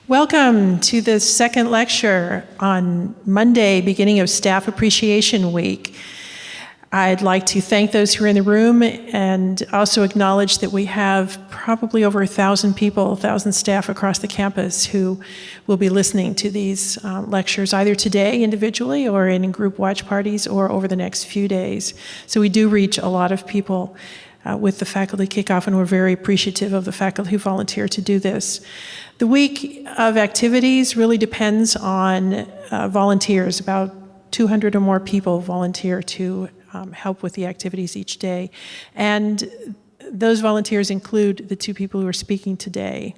Welcome to the second lecture on Monday, beginning of Staff Appreciation Week. I'd like to thank those who are in the room and also acknowledge that we have probably over 1,000 people, 1,000 staff across the campus who will be listening to these lectures either today individually or in group watch parties or over the next few days. So we do reach a lot of people with the faculty kickoff, and we're very appreciative of the faculty who volunteer to do this. The week of activities really depends on volunteers. About 200 or more people volunteer to help with the activities each day. And those volunteers include the two people who are speaking today.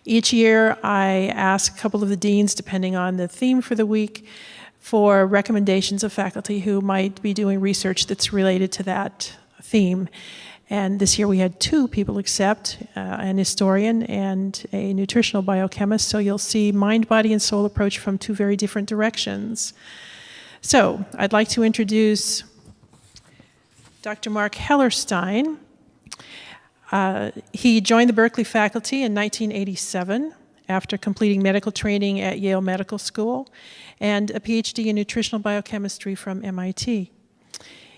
Each year I ask a couple of the deans, depending on the theme for the week, for recommendations of faculty who might be doing research that's related to that theme. And this year we had two people accept, an historian and a nutritional biochemist, so you'll see mind, body, and soul approach from two very different directions. So I'd like to introduce Dr. Marc Hellerstein. He joined the Berkeley faculty in 1987 after completing medical training at Yale Medical School and a PhD in nutritional biochemistry from MIT.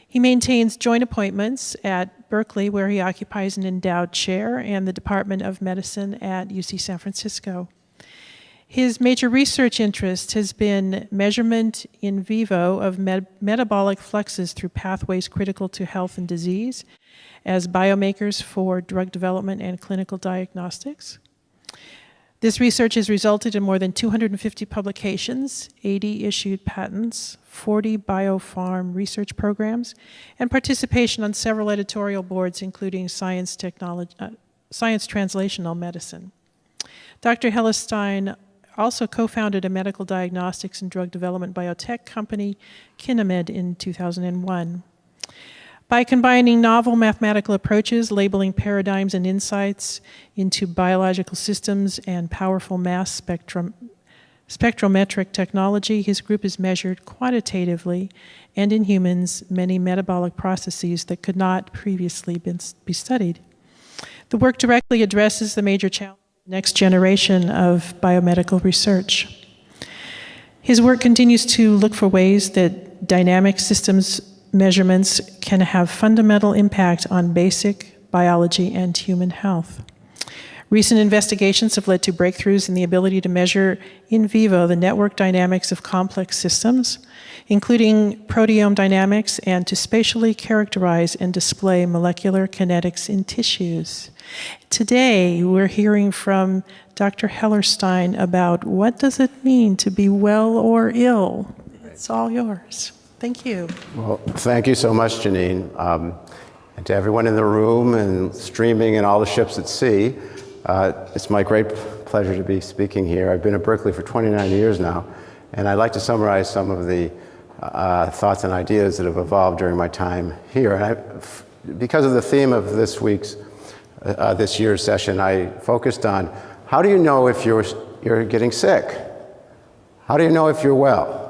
He maintains joint appointments at Berkeley, where he occupies an endowed chair, and the Department of Medicine at UC San Francisco. His major research interest has been measurement in vivo of metabolic fluxes through pathways critical to health and disease as biomarkers for drug development and clinical diagnostics. This research has resulted in more than 250 publications, 80 issued patents, 40 biopharm research programs, and participation on several editorial boards, including Science Translational Medicine. Dr. Hellerstein also co-founded a medical diagnostics and drug development biotech company, Kinemed, in 2001. By combining novel mathematical approaches, labeling paradigms and insights into biological systems and powerful mass spectrometric technology, his group has measured quantitatively and in humans many metabolic processes that could not previously be studied. The work directly addresses the major challenge of the next generation of biomedical research. His work continues to look for ways that dynamic systems measurements can have fundamental impact on basic biology and human health. Recent investigations have led to breakthroughs in the ability to measure in vivo the network dynamics of complex systems, including proteome dynamics, and to spatially characterize and display molecular kinetics in tissues. Today, we're hearing from Dr. Hellerstein about what does it mean to be well or ill. It's all yours. Thank you. Well, thank you so much, Janine. And to everyone in the room and streaming and all the ships at sea, it's my great pleasure to be speaking here. I've been at Berkeley for 29 years now, and I'd like to summarize some of the thoughts and ideas that have evolved during my time here. And because of the theme of this year's session, I focused on how do you know if you're getting sick? How do you know if you're well?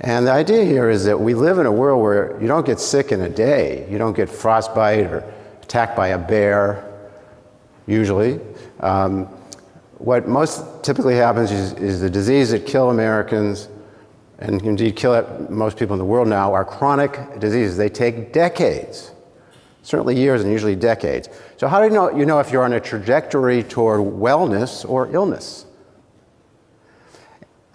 And the idea here is that we live in a world where you don't get sick in a day. You don't get frostbite or attacked by a bear, usually. What most typically happens is the disease that kill Americans, and indeed kill most people in the world now, are chronic diseases. They take decades, certainly years and usually decades. So how do you know if you're on a trajectory toward wellness or illness?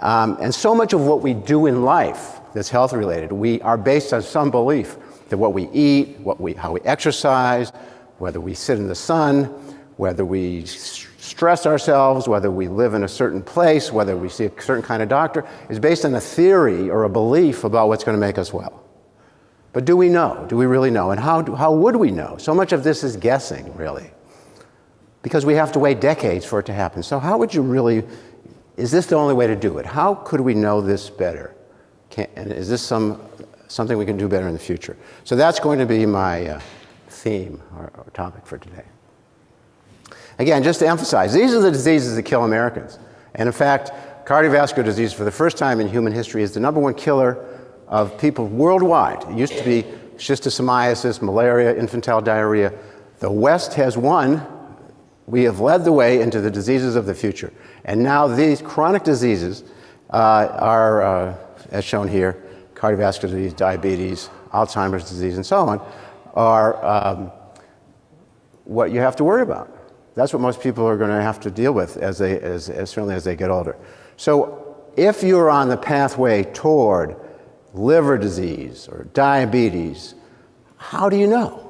And so much of what we do in life that's health related, we are based on some belief that what we eat, how we exercise, whether we sit in the sun, whether we stress ourselves, whether we live in a certain place, whether we see a certain kind of doctor, is based on a theory or a belief about what's going to make us well. But do we know? Do we really know? And how would we know? So much of this is guessing, really, because we have to wait decades for it to happen. So how would you really... Is this the only way to do it? How could we know this better? And is this something we can do better in the future? So that's going to be my theme or topic for today. Again, just to emphasize, these are the diseases that kill Americans. And in fact, cardiovascular disease, for the first time in human history, is the #1 killer of people worldwide. It used to be schistosomiasis, malaria, infantile diarrhea. The West has won we have led the way into the diseases of the future. And now these chronic diseases are, as shown here, cardiovascular disease, diabetes, Alzheimer's disease, and so on, are what you have to worry about. That's what most people are going to have to deal with certainly as they get older. So if you're on the pathway toward liver disease or diabetes, how do you know?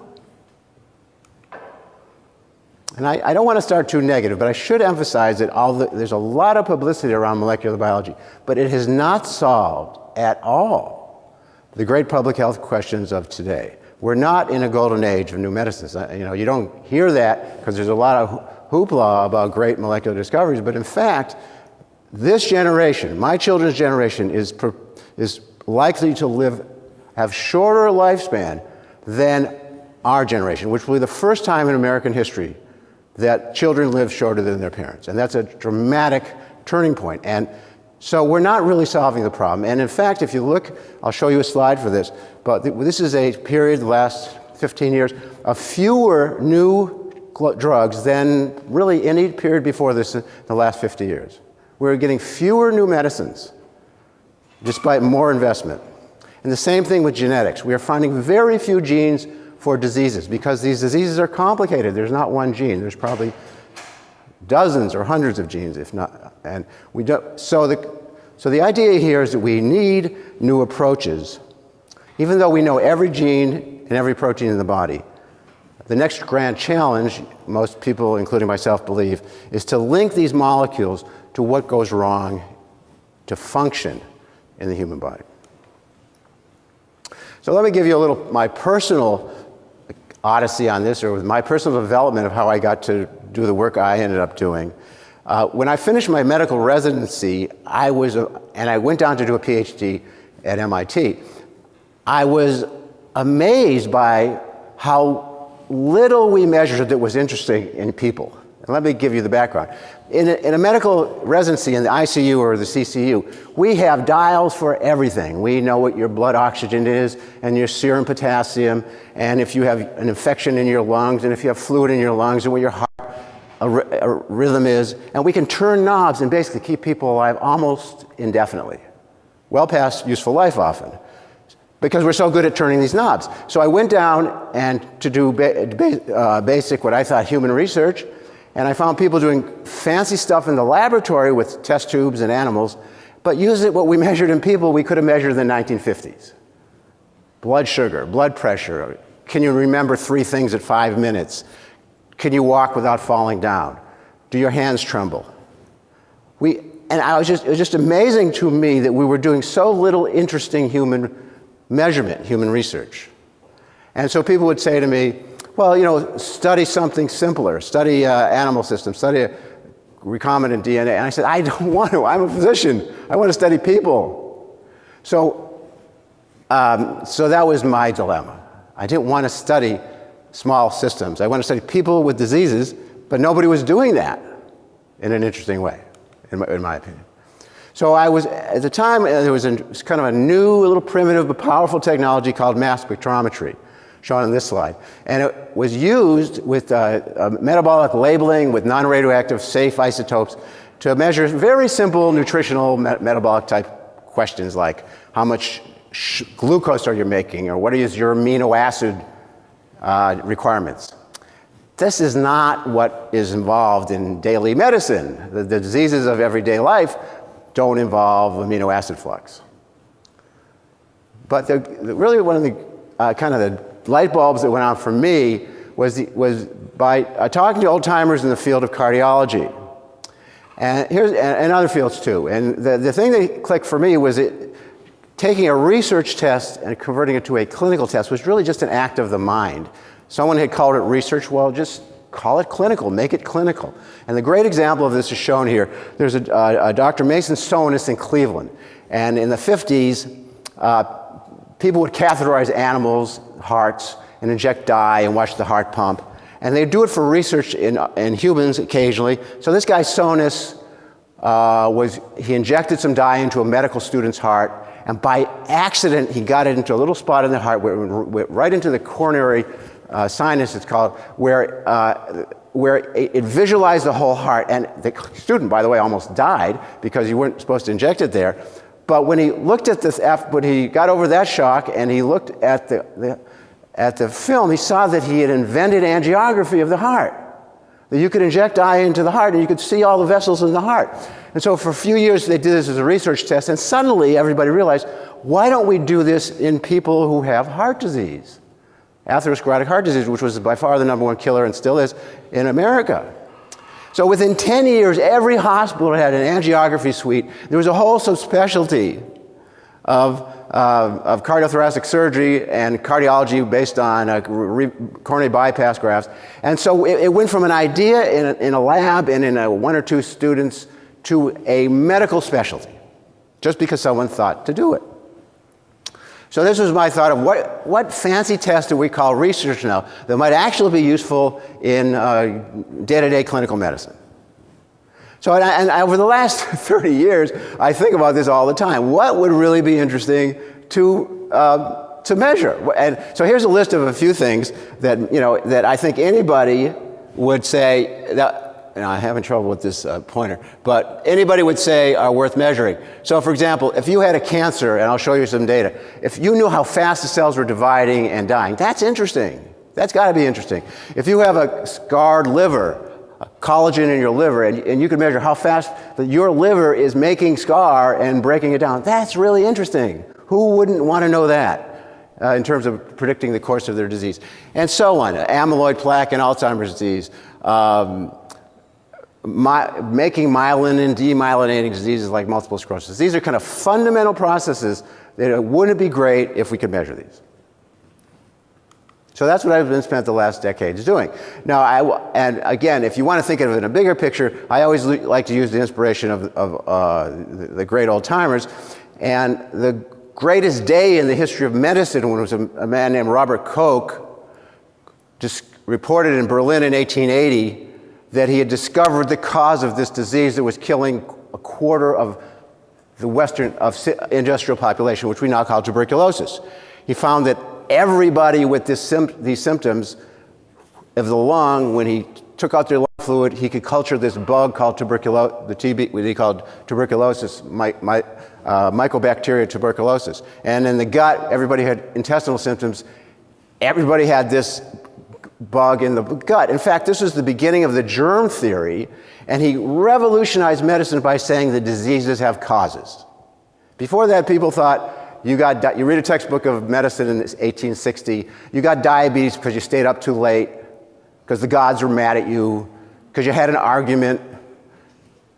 And I don't want to start too negative, but I should emphasize that there's a lot of publicity around molecular biology, but it has not solved at all the great public health questions of today. We're not in a golden age of new medicines. You don't hear that because there's a lot of hoopla about great molecular discoveries, but in fact, this generation, my children's generation, is likely to have shorter lifespan than our generation, which will be the first time in American history that children live shorter than their parents. And that's a dramatic turning point. And so we're not really solving the problem. And in fact, if you look, I'll show you a slide for this, but this is a period, the last 15 years, of fewer new drugs than really any period before this in the last 50 years. We're getting fewer new medicines despite more investment. And the same thing with genetics. We are finding very few genes for diseases because these diseases are complicated. There's not one gene. There's probably dozens or hundreds of genes, if not. And we don't. So the idea here is that we need new approaches, even though we know every gene and every protein in the body. The next grand challenge, most people, including myself, believe, is to link these molecules to what goes wrong to function in the human body. So let me give you my personal odyssey on this, or my personal development of how I got to do the work I ended up doing. When I finished my medical residency, and I went down to do a PhD at MIT, I was amazed by how little we measured that was interesting in people. And let me give you the background. In a medical residency in the ICU or the CCU, we have dials for everything. We know what your blood oxygen is and your serum potassium, and if you have an infection in your lungs, and if you have fluid in your lungs, and what your heart rhythm is. And we can turn knobs and basically keep people alive almost indefinitely, well past useful life often, because we're so good at turning these knobs. So I went down and to do basic, what I thought, human research. And I found people doing fancy stuff in the laboratory with test tubes and animals, but using what we measured in people, we could have measured in the 1950s. Blood sugar, blood pressure. Can you remember 3 things at 5 minutes? Can you walk without falling down? Do your hands tremble? It was just amazing to me that we were doing so little interesting human measurement, human research. And so people would say to me, well, study something simpler, study animal systems, study recombinant DNA. And I said, I don't want to. I'm a physician. I want to study people. So that was my dilemma. I didn't want to study small systems. I want to study people with diseases, but nobody was doing that in an interesting way, in my opinion. So at the time, there was kind of a new, little primitive but powerful technology called mass spectrometry, shown on this slide. And it was used with metabolic labeling with non-radioactive safe isotopes to measure very simple nutritional metabolic type questions like how much glucose are you making, or what is your amino acid requirements. This is not what is involved in daily medicine. The diseases of everyday life don't involve amino acid flux. But really one of the kind of the light bulbs that went on for me was by talking to old timers in the field of cardiology, and other fields too. And the thing that clicked for me was taking a research test and converting it to a clinical test was really just an act of the mind. Someone had called it research. Well, just call it clinical, make it clinical. And the great example of this is shown here. There's a Dr. Mason Sonis in Cleveland, and in the 50s, people would catheterize animals' hearts and inject dye and watch the heart pump. And they'd do it for research in humans occasionally. So this guy Sonis, he injected some dye into a medical student's heart, and by accident he got it into a little spot in the heart where it went right into the coronary sinus, it's called, where where it visualized the whole heart. And the student, by the way, almost died because you weren't supposed to inject it there. But when he looked at this, when he got over that shock and he looked at the film, he saw that he had invented angiography of the heart. That you could inject dye into the heart and you could see all the vessels in the heart. And so for a few years they did this as a research test, and suddenly everybody realized, why don't we do this in people who have heart disease? Atherosclerotic heart disease, which was by far the #1 killer and still is in America. So within 10 years, every hospital had an angiography suite. There was a whole subspecialty of cardiothoracic surgery and cardiology based on coronary bypass grafts. And so it went from an idea in a lab and in 1 or 2 students to a medical specialty, just because someone thought to do it. So this was my thought of what fancy test do we call research now that might actually be useful in day-to-day clinical medicine. So and over the last 30 years, I think about this all the time. What would really be interesting to measure? And so here's a list of a few things that, that I think anybody would say, I'm having trouble with this pointer, but anybody would say are worth measuring. So for example, if you had a cancer, and I'll show you some data, if you knew how fast the cells were dividing and dying, that's interesting. That's got to be interesting. If you have a scarred liver, collagen in your liver, and you can measure how fast that your liver is making scar and breaking it down, that's really interesting. Who wouldn't want to know that in terms of predicting the course of their disease? And so on. Amyloid plaque in Alzheimer's disease. Making myelin and demyelinating diseases like multiple sclerosis. These are kind of fundamental processes that wouldn't it be great if we could measure these. So that's what I've been spent the last decades doing. Now, and again, if you want to think of it in a bigger picture, I always like to use the inspiration of the great old timers. And the greatest day in the history of medicine was a man named Robert Koch just reported in Berlin in 1880 that he had discovered the cause of this disease that was killing a quarter of the industrial population, which we now call tuberculosis. He found that everybody with these symptoms of the lung, when he took out their lung fluid, he could culture this bug called what he called tuberculosis, Mycobacteria tuberculosis. And in the gut, everybody had intestinal symptoms. Everybody had this bug in the gut. In fact, this was the beginning of the germ theory, and he revolutionized medicine by saying the diseases have causes. Before that, people thought you read a textbook of medicine in 1860, you got diabetes because you stayed up too late, because the gods were mad at you, because you had an argument,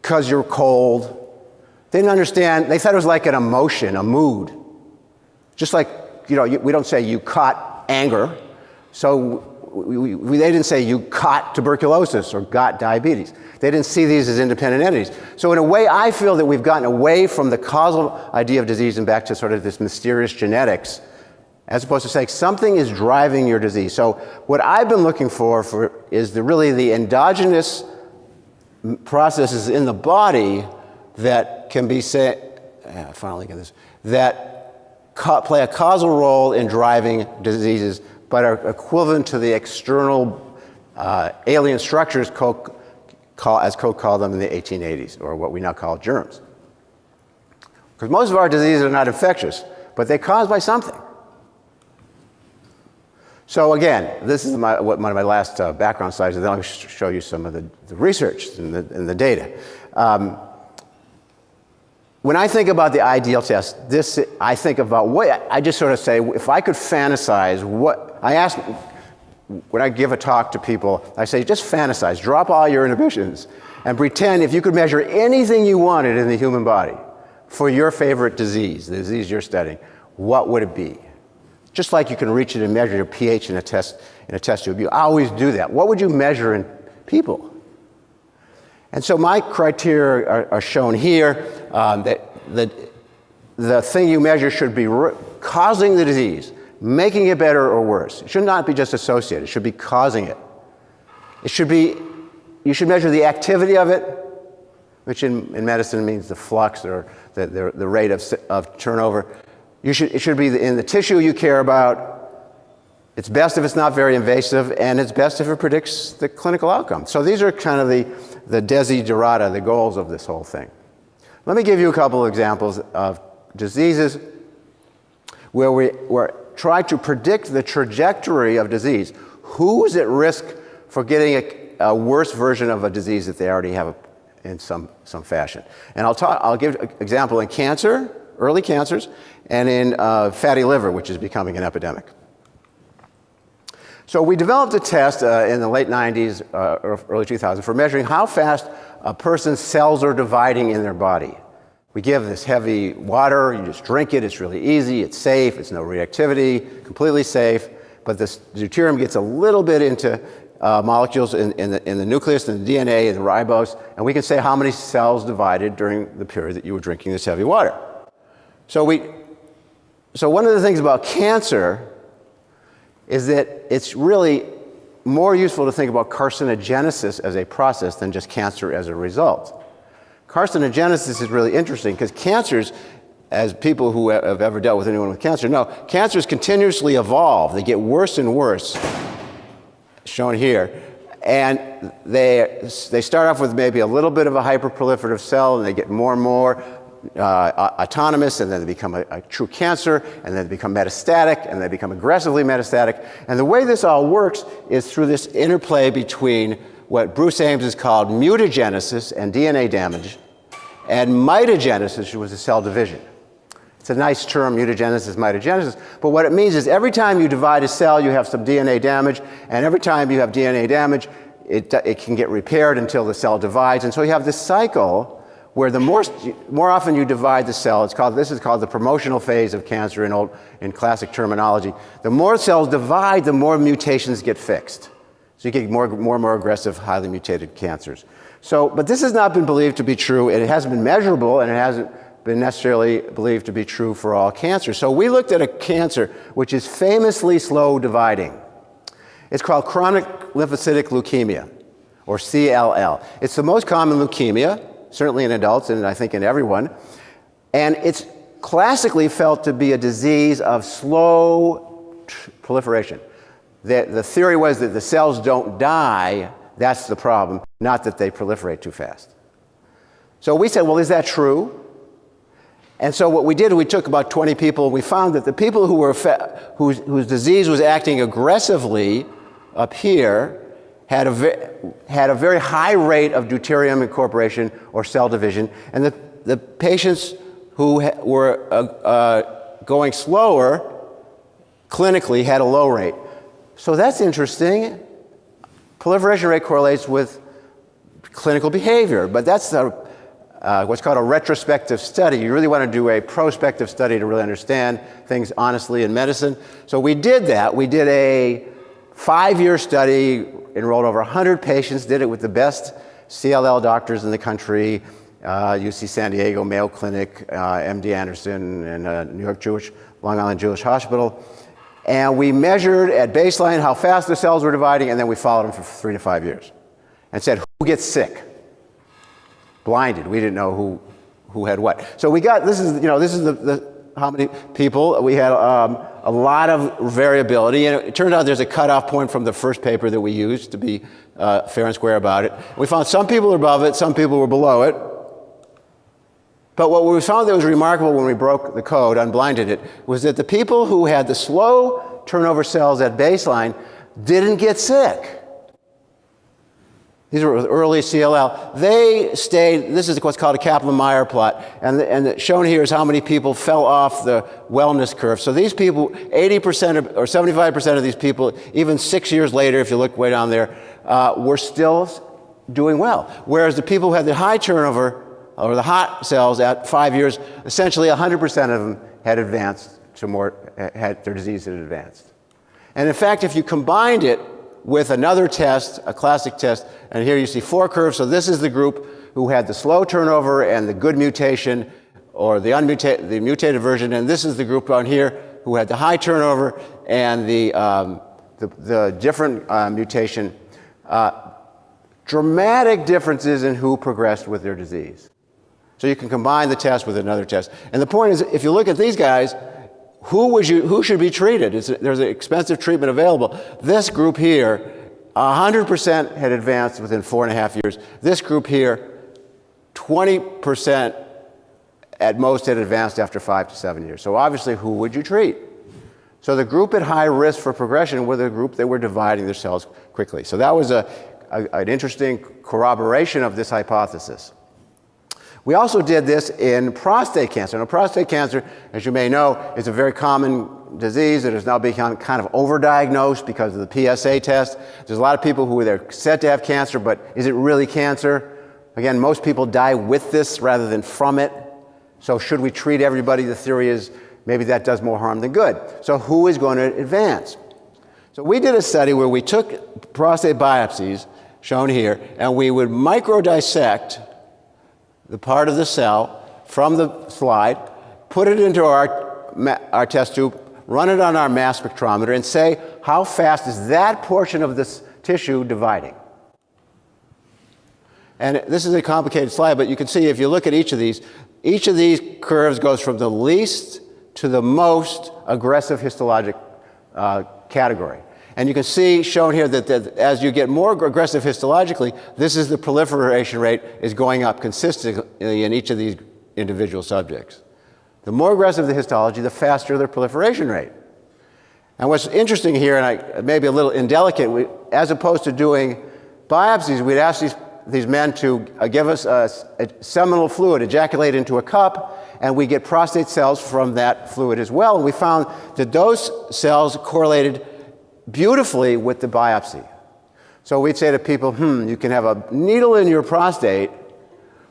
because you're cold. They didn't understand. They thought it was like an emotion, a mood. Just like, we don't say you caught anger, so they didn't say you caught tuberculosis or got diabetes. They didn't see these as independent entities. So in a way, I feel that we've gotten away from the causal idea of disease and back to sort of this mysterious genetics, as opposed to saying something is driving your disease. So what I've been looking for is really the endogenous processes in the body that can be finally get this, that play a causal role in driving diseases, but are equivalent to the external alien structures, as Koch called them in the 1880s, or what we now call germs. Because most of our diseases are not infectious, but they're caused by something. So again, this is one of my last background slides, and then I'll show you some of the research and the data. When I think about the ideal test, I think about I just sort of say, if I could fantasize when I give a talk to people, I say, just fantasize, drop all your inhibitions, and pretend if you could measure anything you wanted in the human body for your favorite disease, the disease you're studying, what would it be? Just like you can reach it and measure your pH in a test tube. You always do that. What would you measure in people? And so my criteria are shown here. That the thing you measure should be causing the disease, making it better or worse. It should not be just associated. It should be causing it. You should measure the activity of it, which in medicine means the flux or the rate of turnover. It should be in the tissue you care about, It's best if it's not very invasive, and it's best if it predicts the clinical outcome. So these are kind of the desiderata, the goals of this whole thing. Let me give you a couple of examples of diseases where we're trying to predict the trajectory of disease. Who is at risk for getting a worse version of a disease that they already have in some fashion? And I'll give an example in cancer, early cancers, and in fatty liver, which is becoming an epidemic. So we developed a test in the late 90s, early 2000s, for measuring how fast a person's cells are dividing in their body. We give this heavy water, you just drink it, it's really easy, it's safe, it's no reactivity, completely safe, but the deuterium gets a little bit into molecules in the nucleus and the DNA and the ribose, and we can say how many cells divided during the period that you were drinking this heavy water. So one of the things about cancer is that it's really more useful to think about carcinogenesis as a process than just cancer as a result. Carcinogenesis is really interesting because cancers, as people who have ever dealt with anyone with cancer know, cancers continuously evolve. They get worse and worse, shown here. And they start off with maybe a little bit of a hyperproliferative cell, and they get more and more autonomous, and then they become a true cancer, and then they become metastatic, and they become aggressively metastatic. And the way this all works is through this interplay between what Bruce Ames has called mutagenesis and DNA damage, and mitogenesis, which was a cell division. It's a nice term, mutagenesis, mitogenesis, but what it means is every time you divide a cell, you have some DNA damage, and every time you have DNA damage, it can get repaired until the cell divides, and so you have this cycle where the more often you divide the cell, this is called the promotional phase of cancer in classic terminology. The more cells divide, the more mutations get fixed. So you get more and more aggressive, highly mutated cancers. But this has not been believed to be true, and it hasn't been measurable, and it hasn't been necessarily believed to be true for all cancers. So we looked at a cancer which is famously slow dividing. It's called chronic lymphocytic leukemia, or CLL. It's the most common leukemia, certainly in adults and I think in everyone. And it's classically felt to be a disease of slow proliferation. The theory was that the cells don't die, that's the problem, not that they proliferate too fast. So we said, well, is that true? And so what we did, we took about 20 people, and we found that the people whose disease was acting aggressively up here had a very high rate of deuterium incorporation or cell division, and the patients who were going slower clinically had a low rate. So that's interesting. Proliferation rate correlates with clinical behavior, but that's what's called a retrospective study. You really want to do a prospective study to really understand things honestly in medicine. So we did that. We did a 5-year study, enrolled over 100 patients, did it with the best CLL doctors in the country, UC San Diego, Mayo Clinic, MD Anderson, and New York Long Island Jewish Hospital. And we measured at baseline how fast the cells were dividing, and then we followed them for 3 to 5 years and said, who gets sick? Blinded. We didn't know who had what. So we got, this is how many people. We had a lot of variability, and it turned out there's a cutoff point from the first paper that we used to be fair and square about it. We found some people were above it, some people were below it. But what we found that was remarkable when we broke the code, unblinded it, was that the people who had the slow turnover cells at baseline didn't get sick. These were early CLL. They stayed, this is what's called a Kaplan-Meier plot, and shown here is how many people fell off the wellness curve. So these people, 80% or 75% of these people, even 6 years later, if you look way down there, were still doing well. Whereas the people who had the high turnover, or the hot cells at 5 years, essentially 100% of them had advanced to had their disease had advanced. And in fact, if you combined it with another test, a classic test, and here you see 4 curves. So this is the group who had the slow turnover and the good mutation, or the mutated version, and this is the group down here who had the high turnover and the different mutation. Dramatic differences in who progressed with their disease. So you can combine the test with another test. And the point is, if you look at these guys who should be treated? There's an expensive treatment available. This group here, 100% had advanced within 4.5 years. This group here, 20% at most had advanced after 5 to 7 years. So obviously, who would you treat? So the group at high risk for progression were the group that were dividing their cells quickly. So that was an interesting corroboration of this hypothesis. We also did this in prostate cancer. Now, prostate cancer, as you may know, is a very common disease that has now become kind of overdiagnosed because of the PSA test. There's a lot of people who are said to have cancer, but is it really cancer? Again, most people die with this rather than from it. So should we treat everybody? The theory is maybe that does more harm than good. So who is going to advance? So we did a study where we took prostate biopsies, shown here, and we would microdissect the part of the cell from the slide, put it into our test tube, run it on our mass spectrometer, and say, how fast is that portion of this tissue dividing? And this is a complicated slide, but you can see if you look at each of these curves goes from the least to the most aggressive histologic category. And you can see shown here that as you get more aggressive histologically, this is the proliferation rate is going up consistently in each of these individual subjects. The more aggressive the histology, the faster the proliferation rate. And what's interesting here, and maybe a little indelicate, as opposed to doing biopsies, we'd ask these men to give us a seminal fluid, ejaculate into a cup, and we get prostate cells from that fluid as well. And we found that those cells correlated beautifully with the biopsy. So we'd say to people, you can have a needle in your prostate,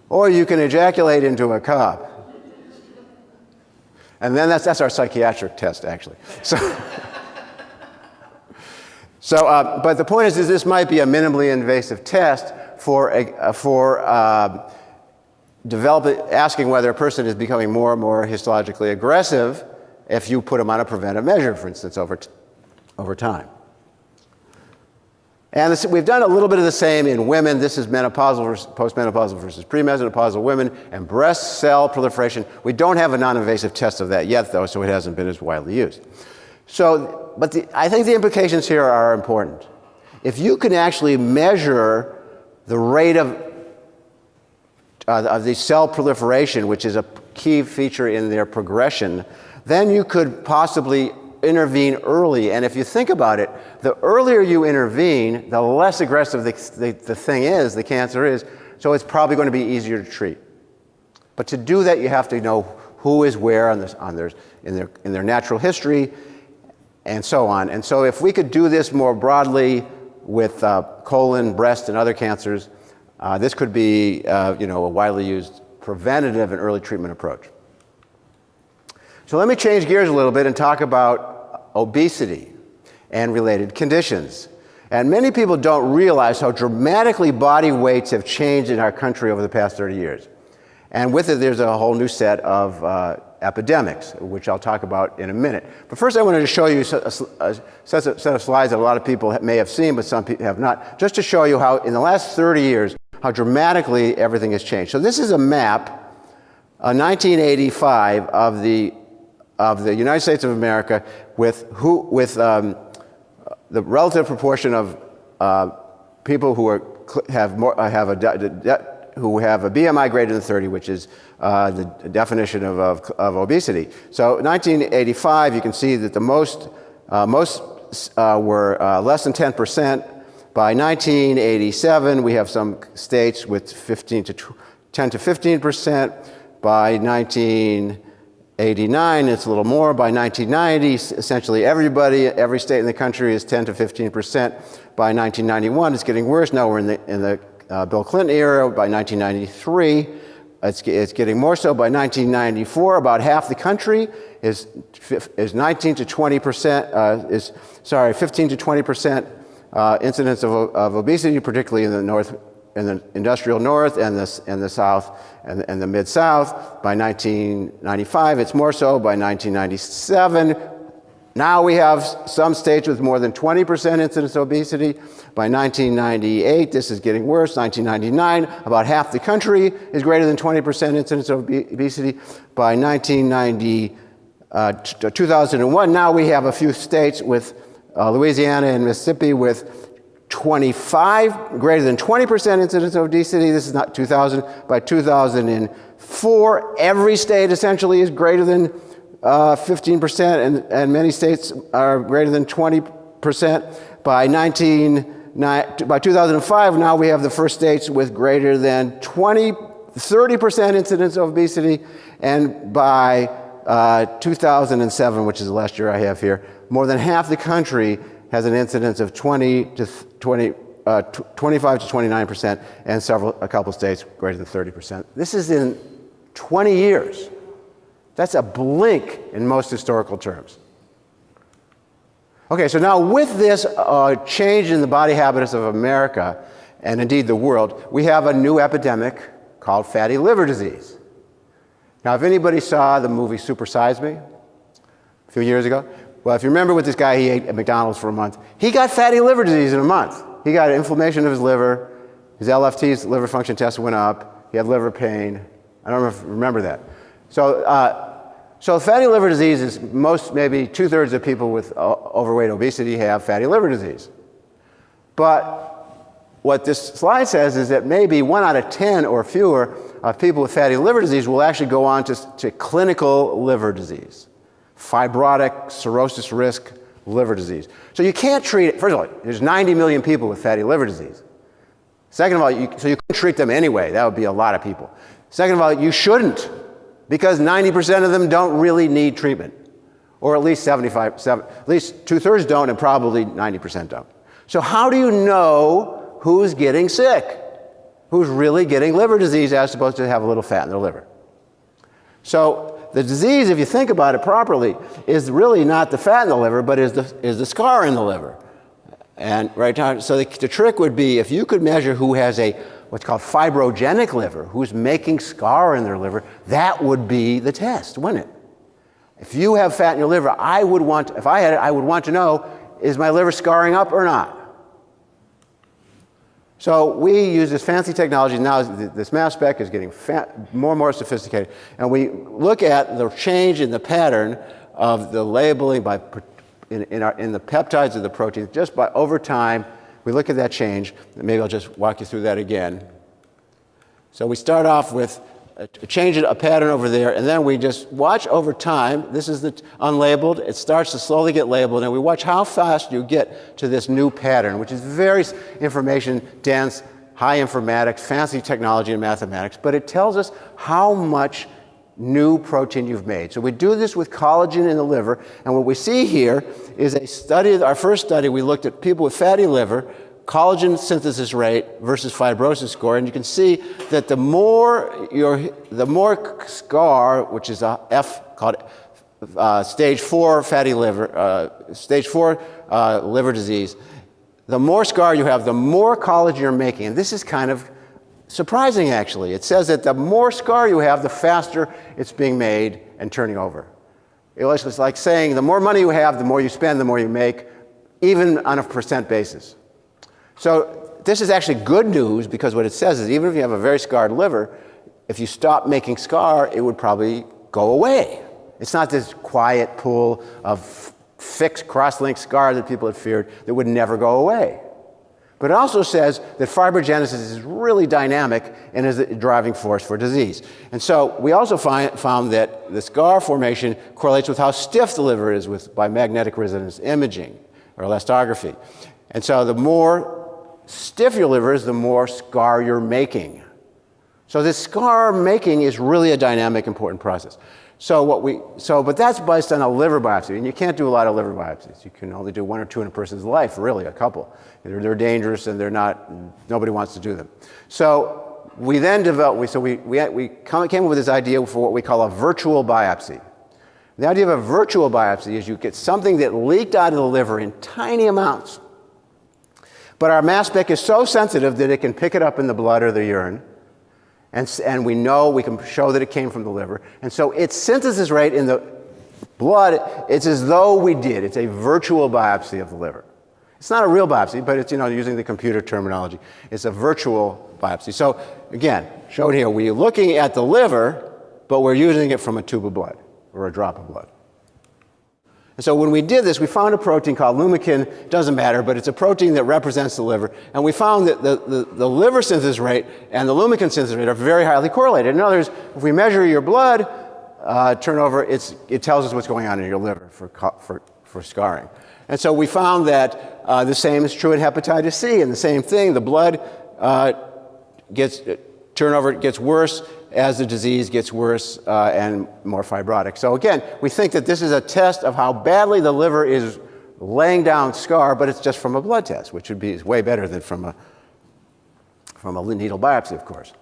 or you can ejaculate into a cup. And then that's our psychiatric test, actually. But the point is this might be a minimally invasive test for asking whether a person is becoming more and more histologically aggressive if you put them on a preventive measure, for instance, over time. And we've done a little bit of the same in women. This is menopausal versus postmenopausal versus premenopausal women and breast cell proliferation. We don't have a non-invasive test of that yet, though, so it hasn't been as widely used. I think the implications here are important. If you can actually measure the rate of the cell proliferation, which is a key feature in their progression, then you could possibly intervene early. And if you think about it, the earlier you intervene, the less aggressive the thing is, the cancer is, so it's probably going to be easier to treat. But to do that, you have to know who is where in their natural history, and so on. And so if we could do this more broadly with colon, breast, and other cancers, this could be a widely used preventative and early treatment approach. So let me change gears a little bit and talk about obesity and related conditions. And many people don't realize how dramatically body weights have changed in our country over the past 30 years. And with it, there's a whole new set of epidemics, which I'll talk about in a minute. But first, I wanted to show you a set of slides that a lot of people may have seen, but some people have not, just to show you how, in the last 30 years, how dramatically everything has changed. So this is a map, 1985, of the United States of America with the relative proportion of people who have a BMI greater than 30, which is the definition of obesity. So 1985, you can see that the most were less than 10%. By 1987, we have some states with 10 to 15%. By 1989, it's a little more. By 1990, essentially every state in the country is 10 to 15%. By 1991, it's getting worse. Now we're in the Bill Clinton era. By 1993, it's getting more so. By 1994, about half the country is 15 to 20% incidence of obesity, particularly in the north, in the industrial north and the south and the mid-south. By 1995, it's more so. By 1997, now we have some states with more than 20% incidence of obesity. By 1998, this is getting worse. 1999, about half the country is greater than 20% incidence of obesity. By 1999, 2001. Now we have a few states with Louisiana and Mississippi with 25, greater than 20% incidence of obesity. This is not 2000. By 2004, every state essentially is greater than 15%, and many states are greater than 20%. By 2005, now we have the first states with greater than 30% incidence of obesity, and by 2007, which is the last year I have here, more than half the country has an incidence of 25 to 29%, and a couple states greater than 30%. This is in 20 years. That's a blink in most historical terms. Okay, so now with this change in the body habits of America, and indeed the world, we have a new epidemic called fatty liver disease. Now, if anybody saw the movie Super Size Me a few years ago, well, if you remember with this guy, he ate at McDonald's for a month. He got fatty liver disease in a month. He got inflammation of his liver. His LFTs, liver function test, went up. He had liver pain. I don't remember that. So fatty liver disease is maybe 2/3 of people with overweight obesity have fatty liver disease. But what this slide says is that maybe 1 out of 10 or fewer of people with fatty liver disease will actually go on to clinical liver disease, fibrotic cirrhosis risk liver disease. So you can't treat it. First of all, there's 90 million people with fatty liver disease. Second of all, so you couldn't treat them anyway. That would be a lot of people. Second of all, you shouldn't, because 90% of them don't really need treatment, or at least 2/3 don't, and probably 90% don't. So how do you know who's getting sick? Who's really getting liver disease as opposed to have a little fat in their liver? So the disease, if you think about it properly, is really not the fat in the liver, but is the scar in the liver. And so the trick would be, if you could measure who has what's called fibrogenic liver, who's making scar in their liver, that would be the test, wouldn't it? If you have fat in your liver, if I had it, I would want to know, is my liver scarring up or not? So we use this fancy technology. Now this mass spec is getting more and more sophisticated, and we look at the change in the pattern of the labeling in the peptides of the protein just by over time. We look at that change. Maybe I'll just walk you through that again. So we start off with a pattern over there, and then we just watch over time. This is the unlabeled. It starts to slowly get labeled, and we watch how fast you get to this new pattern, which is very information dense, high informatics, fancy technology and mathematics, but it tells us how much new protein you've made. So we do this with collagen in the liver, and what we see here is a study. Our first study, we looked at people with fatty liver, collagen synthesis rate versus fibrosis score, and you can see that the more scar, which is a F called stage 4 fatty liver, stage 4 liver disease, the more scar you have, the more collagen you're making. And this is kind of surprising, actually. It says that the more scar you have, the faster it's being made and turning over. It's like saying the more money you have, the more you spend, the more you make, even on a percent basis. So this is actually good news, because what it says is even if you have a very scarred liver, if you stop making scar, it would probably go away. It's not this quiet pool of fixed cross-linked scar that people had feared that would never go away. But it also says that fibrogenesis is really dynamic and is a driving force for disease. And so we also found that the scar formation correlates with how stiff the liver is by magnetic resonance imaging or elastography. And so the more stiff your liver is, the more scar you're making. So this scar making is really a dynamic, important process. But that's based on a liver biopsy, and you can't do a lot of liver biopsies. You can only do 1 or 2 in a person's life, really, a couple. They're dangerous, and nobody wants to do them. So we then developed, we came up with this idea for what we call a virtual biopsy. The idea of a virtual biopsy is you get something that leaked out of the liver in tiny amounts. But our mass spec is so sensitive that it can pick it up in the blood or the urine. And we can show that it came from the liver. And so its synthesis rate in the blood, it's as though we did. It's a virtual biopsy of the liver. It's not a real biopsy, but it's, using the computer terminology. It's a virtual biopsy. So again, shown here, we're looking at the liver, but we're using it from a tube of blood or a drop of blood. And so when we did this, we found a protein called lumakin. Doesn't matter, but it's a protein that represents the liver. And we found that the liver synthesis rate and the lumakin synthesis rate are very highly correlated. In other words, if we measure your blood turnover, it tells us what's going on in your liver for scarring. And so we found that the same is true in hepatitis C. And the same thing, the blood turnover gets worse as the disease gets worse and more fibrotic. So again, we think that this is a test of how badly the liver is laying down scar, but it's just from a blood test, which would be way better than from a needle biopsy, of course.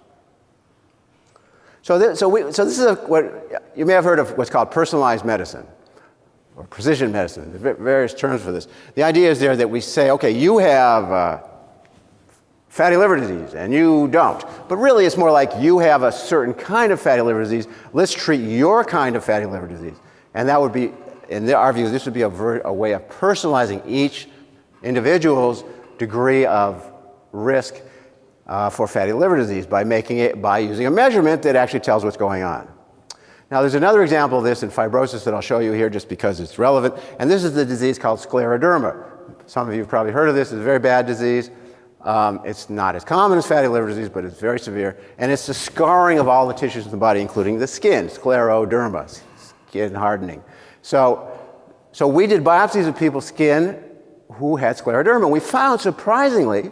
So this is what you may have heard of, what's called personalized medicine or precision medicine. There are various terms for this. The idea is there that we say, okay, you have fatty liver disease, and you don't. But really, it's more like you have a certain kind of fatty liver disease. Let's treat your kind of fatty liver disease. And that would be, in our view, this would be a way of personalizing each individual's degree of risk for fatty liver disease by using a measurement that actually tells what's going on. Now, there's another example of this in fibrosis that I'll show you here just because it's relevant. And this is the disease called scleroderma. Some of you have probably heard of this. It's a very bad disease. It's not as common as fatty liver disease, but it's very severe. And it's the scarring of all the tissues in the body, including the skin, scleroderma, skin hardening. So we did biopsies of people's skin who had scleroderma. We found, surprisingly,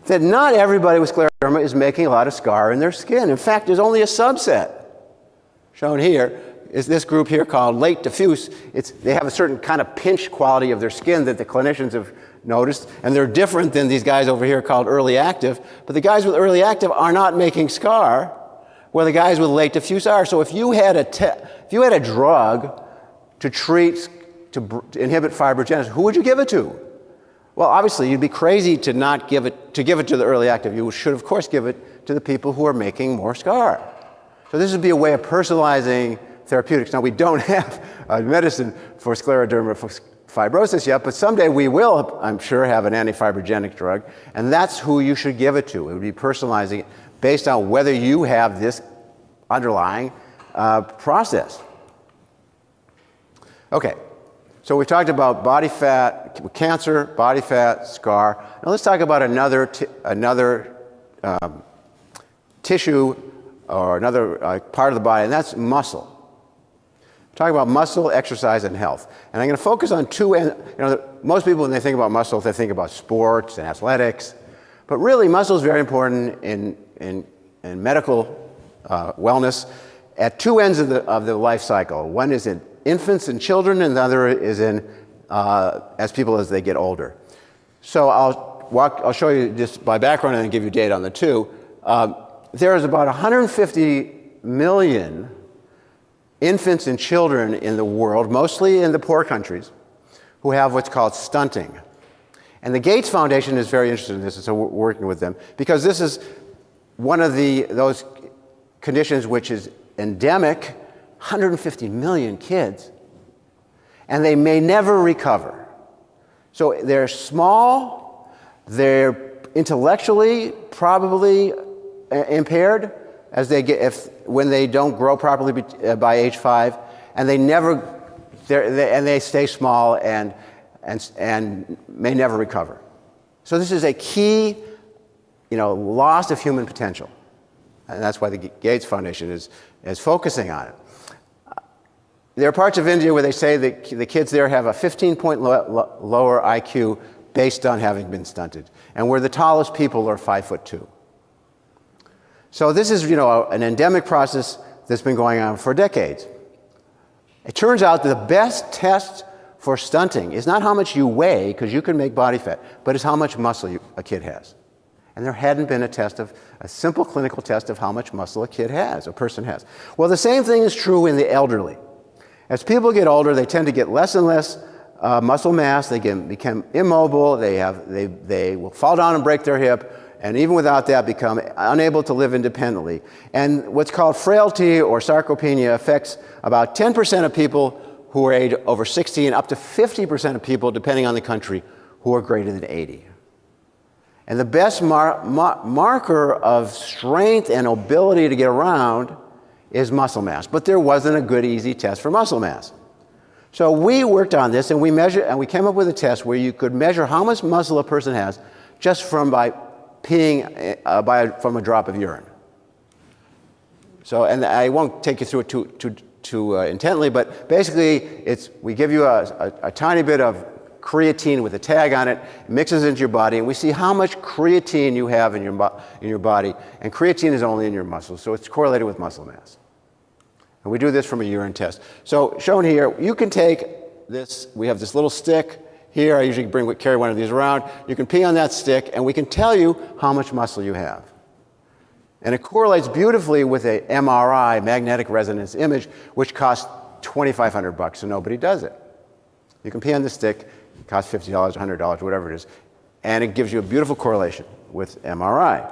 that not everybody with scleroderma is making a lot of scar in their skin. In fact, there's only a subset. Shown here is this group here called late diffuse. They have a certain kind of pinch quality of their skin that the clinicians have noticed, and they're different than these guys over here called early active. But the guys with early active are not making scar, where the guys with late diffuse are. So if you had a drug to inhibit fibrogenesis, who would you give it to? Well, obviously, you'd be crazy to not give it to the early active. You should, of course, give it to the people who are making more scar. So this would be a way of personalizing therapeutics. Now, we don't have a medicine for scleroderma fibrosis yet, but someday we will, I'm sure, have an antifibrogenic drug, and that's who you should give it to. It would be personalizing it based on whether you have this underlying process. Okay, so we talked about body fat, cancer, body fat, scar. Now let's talk about another tissue or another part of the body, and that's muscle. Talk about muscle, exercise, and health. And I'm going to focus on two ends. Most people, when they think about muscle, they think about sports and athletics. But really, muscle is very important in medical wellness at two ends of the life cycle. One is in infants and children, and the other is in as they get older. So I'll show you just by background and then give you data on the two. There is about 150 million infants and children in the world, mostly in the poor countries, who have what's called stunting. And the Gates Foundation is very interested in this, and so we're working with them, because this is one of those conditions which is endemic, 150 million kids, and they may never recover. So they're small, they're intellectually probably impaired as they when they don't grow properly by age 5, and they stay small and may never recover. So this is a key, loss of human potential, and that's why the Gates Foundation is focusing on it. There are parts of India where they say that the kids there have a 15-point lower IQ based on having been stunted, and where the tallest people are 5'2". So this is, an endemic process that's been going on for decades. It turns out that the best test for stunting is not how much you weigh, because you can make body fat, but it's how much muscle a kid has. And there hadn't been a simple clinical test of how much muscle a person has. Well, the same thing is true in the elderly. As people get older, they tend to get less and less muscle mass. They become immobile. They will fall down and break their hip, and even without that, become unable to live independently. And what's called frailty or sarcopenia affects about 10% of people who are aged over 60 and up to 50% of people, depending on the country, who are greater than 80. And the best marker of strength and ability to get around is muscle mass. But there wasn't a good, easy test for muscle mass. So we worked on this, and we measured, and we came up with a test where you could measure how much muscle a person has just by peeing from a drop of urine. So, and I won't take you through it too intently, but basically, we give you a tiny bit of creatine with a tag on it, it mixes into your body, and we see how much creatine you have in your body. And creatine is only in your muscles, so it's correlated with muscle mass. And we do this from a urine test. So shown here, you can take this, we have this little stick here, I usually carry one of these around. You can pee on that stick, and we can tell you how much muscle you have. And it correlates beautifully with a MRI, magnetic resonance image, which costs $2,500, so nobody does it. You can pee on the stick, it costs $50, $100, whatever it is, and it gives you a beautiful correlation with MRI.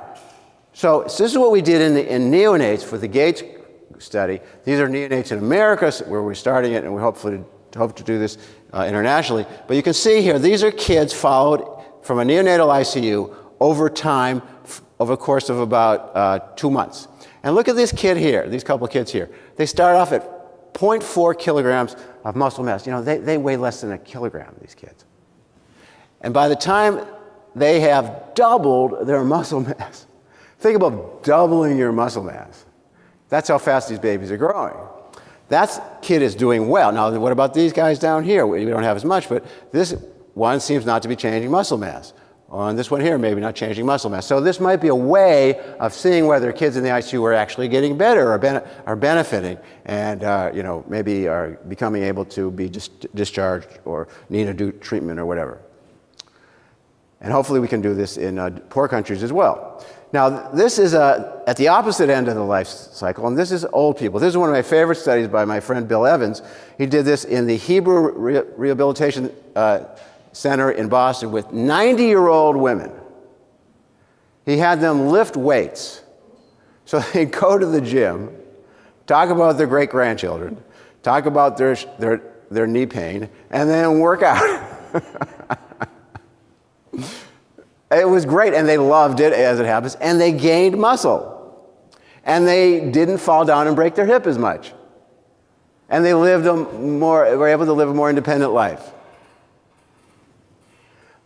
So this is what we did in neonates for the Gates study. These are neonates in America, where we're starting it, and we hope to do this internationally. But you can see here, these are kids followed from a neonatal ICU over time, over a course of about 2 months. And look at this kid here, these couple kids here. They start off at 0.4 kilograms of muscle mass. You know, they weigh less than a kilogram, these kids. And by the time they have doubled their muscle mass, think about doubling your muscle mass. That's how fast these babies are growing. That kid is doing well. Now, what about these guys down here? We don't have as much, but this one seems not to be changing muscle mass. On this one here, maybe not changing muscle mass. So this might be a way of seeing whether kids in the ICU are actually getting better or are benefiting and you know, maybe are becoming able to be discharged or need to do treatment or whatever. And hopefully we can do this in poor countries as well. Now, this is at the opposite end of the life cycle, and this is old people. This is one of my favorite studies by my friend Bill Evans. He did this in the Hebrew Rehabilitation Center in Boston with 90-year-old women. He had them lift weights. So they'd go to the gym, talk about their great-grandchildren, talk about their knee pain, and then work out. It was great, and they loved it, as it happens, and they gained muscle. And they didn't fall down and break their hip as much. And they were able to live a more independent life.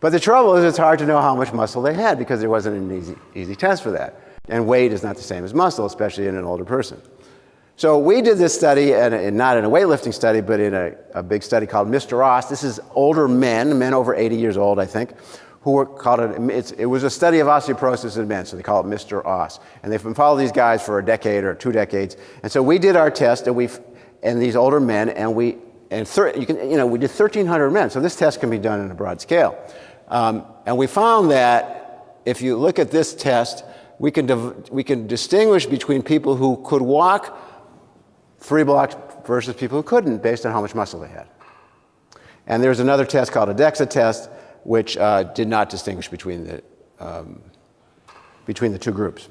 But the trouble is it's hard to know how much muscle they had because there wasn't an easy test for that. And weight is not the same as muscle, especially in an older person. So we did this study, and not in a weightlifting study, but in a big study called Mr. Oss. This is older men over 80 years old, I think, who were called it was a study of osteoporosis in men, so they call it Mr. Oss. And they've been following these guys for a decade or 2 decades. And so we did our test, and these older men, and we did 1,300 men. So this test can be done on a broad scale. And we found that if you look at this test, we can distinguish between people who could walk 3 blocks versus people who couldn't, based on how much muscle they had. And there's another test called a DEXA test, which did not distinguish between the two groups.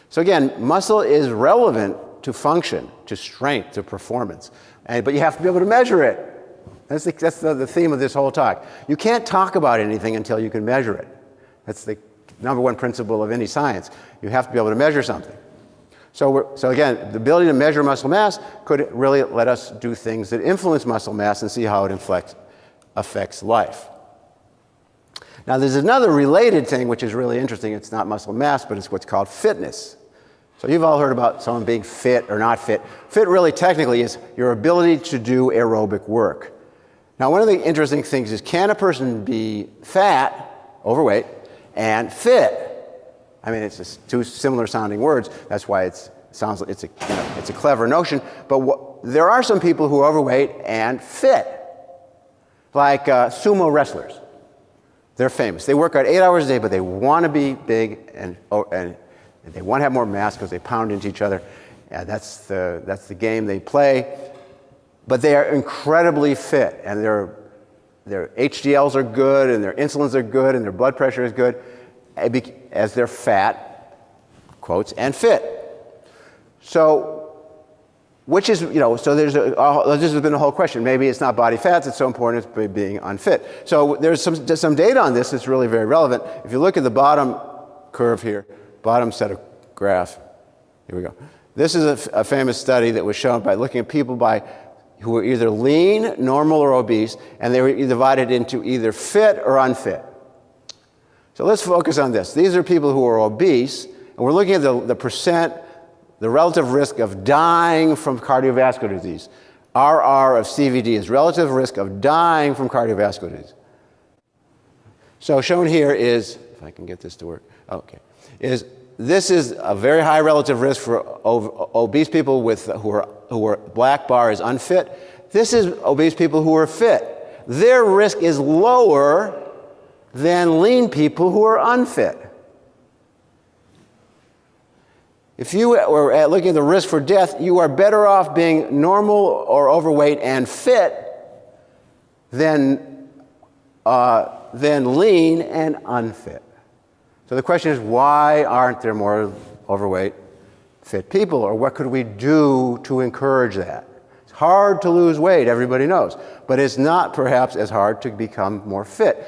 So again, muscle is relevant to function, to strength, to performance, but you have to be able to measure it. That's the theme of this whole talk. You can't talk about anything until you can measure it. That's the number one principle of any science. You have to be able to measure something. So again, the ability to measure muscle mass could really let us do things that influence muscle mass and see how it affects life. Now, there's another related thing which is really interesting. It's not muscle mass, but it's what's called fitness. So you've all heard about someone being fit or not fit. Fit really technically is your ability to do aerobic work. Now, one of the interesting things is, can a person be fat, overweight, and fit? I mean, it's just 2 similar sounding words. That's why it's a clever notion. But there are some people who are overweight and fit, like sumo wrestlers. They're famous. They work out 8 hours a day, but they want to be big and they want to have more mass because they pound into each other. That's the game they play. But they are incredibly fit, and their HDLs are good, and their insulins are good, and their blood pressure is good, as they're fat, quotes, and fit. So, which is, so this has been a whole question. Maybe it's not body fat that's so important, it's being unfit. So there's some data on this that's really very relevant. If you look at the bottom curve here, bottom set of graph, here we go. This is a famous study that was shown by looking at people by who were either lean, normal, or obese, and they were divided into either fit or unfit. So let's focus on this. These are people who are obese, and we're looking at the percent, the relative risk of dying from cardiovascular disease. RR of CVD is relative risk of dying from cardiovascular disease. So shown here is, if I can get this to work, okay, this is a very high relative risk for obese people who are black bar is unfit. This is obese people who are fit. Their risk is lower than lean people who are unfit. If you were looking at the risk for death, you are better off being normal or overweight and fit than lean and unfit. So the question is, why aren't there more overweight, fit people? Or what could we do to encourage that? It's hard to lose weight, everybody knows. But it's not perhaps as hard to become more fit.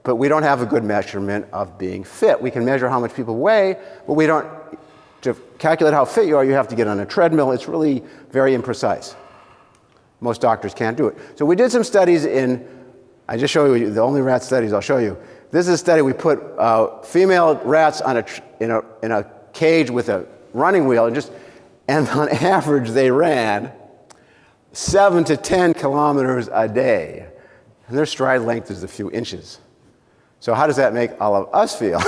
But we don't have a good measurement of being fit. We can measure how much people weigh, but we don't. To calculate how fit you are, you have to get on a treadmill. It's really very imprecise. Most doctors can't do it. So we did some studies I just show you the only rat studies I'll show you. This is a study we put female rats in a cage with a running wheel, and on average they ran 7 to 10 kilometers a day. And their stride length is a few inches. So how does that make all of us feel?